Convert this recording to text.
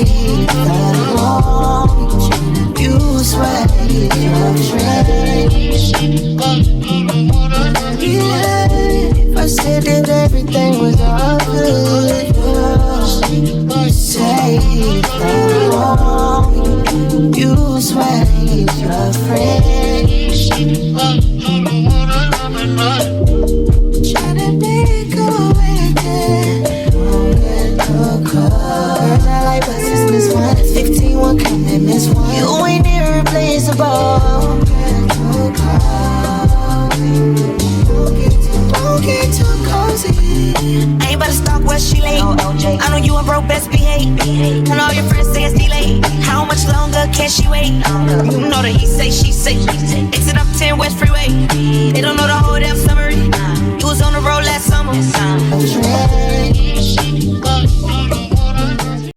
you got it wrong. You swear you're yeah, I said that everything was all good. You say you got it wrong. You swear you're afraid. Tryna make a way again. Don't get no call. Girl, I like buses, miss one. 15, one coming, miss one. You ain't irreplaceable. Don't get too cozy. I ain't about to stalk where she lay. I know you and bro best behave. And all your friends say it's delayed. How much longer can she wait? You know that he say, she say. Exit up 10 West Freeway. They don't know the whole damn summary. You was on the road last summer.